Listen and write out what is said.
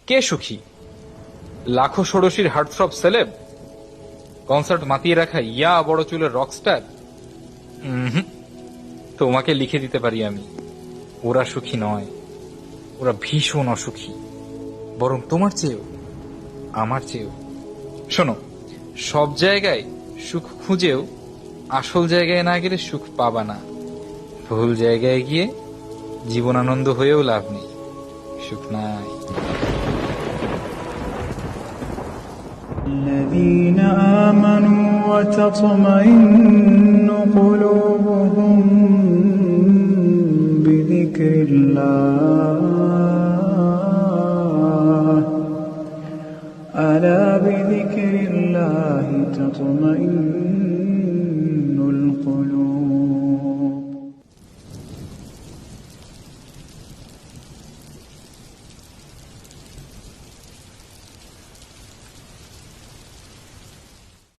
কে সুখী? লাখো ষোড়শীর heartthrob celeb, concert মাতিয়ে রাখা ইয়া বড় চুলের রকস্টার? তোমাকে লিখে দিতে পারি আমি, ওরা সুখী নয়, ওরা ভীষণ অসুখী, বরং তোমার চেয়েও, আমার চেয়েও। শোনো, সব জায়গায় সুখ খুঁজেও আসল জায়গায় না গেলে সুখ পাবা না। ভুল জায়গায় গিয়ে জীবনানন্দ হয়েও লাভ নেই, সুখ নাই। الذين آمنوا وتطمئن قلوبهم بذكر الله ألا بذكر الله تطمئن